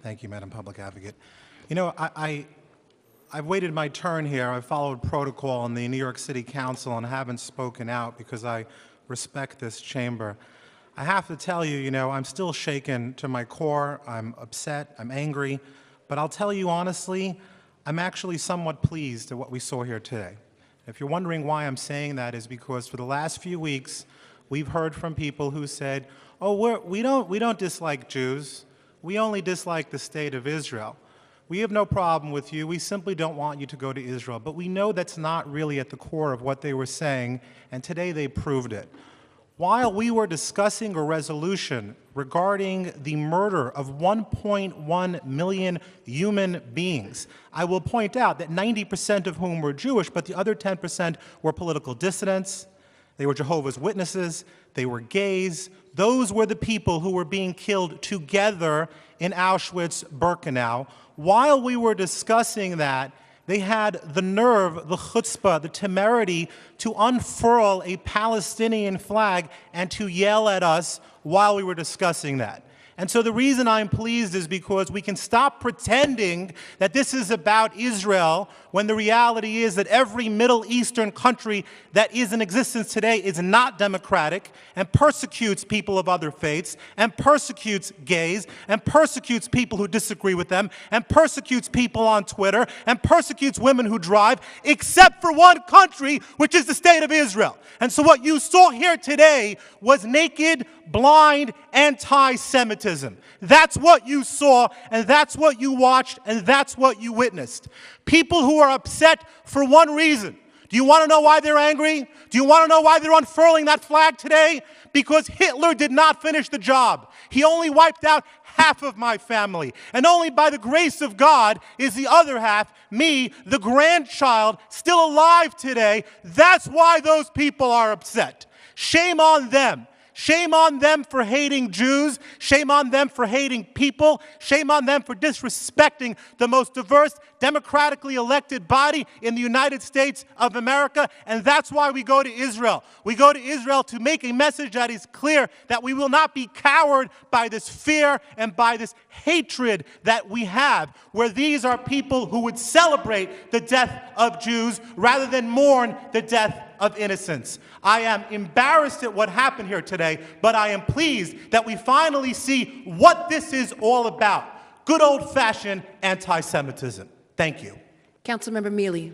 Thank you, Madam Public Advocate. You know, I've waited my turn here. I've followed protocol in the New York City Council and haven't spoken out because I respect this chamber. I have to tell you, I'm still shaken to my core. I'm upset. I'm angry. But I'll tell you honestly, I'm actually somewhat pleased at what we saw here today. If you're wondering why I'm saying that, is because for the last few weeks, we've heard from people who said, oh, we don't dislike Jews. We only dislike the state of Israel. We have no problem with you. We simply don't want you to go to Israel. But we know that's not really at the core of what they were saying, and today they proved it. While we were discussing a resolution regarding the murder of 1.1 million human beings, I will point out that 90% of whom were Jewish, but the other 10% were political dissidents, they were Jehovah's Witnesses, they were gays. Those were the people who were being killed together in Auschwitz-Birkenau. While we were discussing that, they had the nerve, the chutzpah, the temerity to unfurl a Palestinian flag and to yell at us while we were discussing that. And so the reason I'm pleased is because we can stop pretending that this is about Israel when the reality is that every Middle Eastern country that is in existence today is not democratic and persecutes people of other faiths and persecutes gays and persecutes people who disagree with them and persecutes people on Twitter and persecutes women who drive, except for one country, which is the state of Israel. And so what you saw here today was naked, blind, anti-Semitism. That's what you saw, and that's what you watched, and that's what you witnessed. People who are upset for one reason. Do you want to know why they're angry? Do you want to know why they're unfurling that flag today? Because Hitler did not finish the job. He only wiped out half of my family. And only by the grace of God is the other half, me, the grandchild, still alive today. That's why those people are upset. Shame on them. Shame on them for hating Jews. Shame on them for hating people. Shame on them for disrespecting the most diverse, democratically elected body in the United States of America. And that's why we go to Israel. We go to Israel to make a message that is clear, that we will not be cowed by this fear and by this hatred that we have, where these are people who would celebrate the death of Jews rather than mourn the death of innocence. I am embarrassed at what happened here today, but I am pleased that we finally see what this is all about. Good old-fashioned anti-Semitism. Thank you. Councilmember Mealy.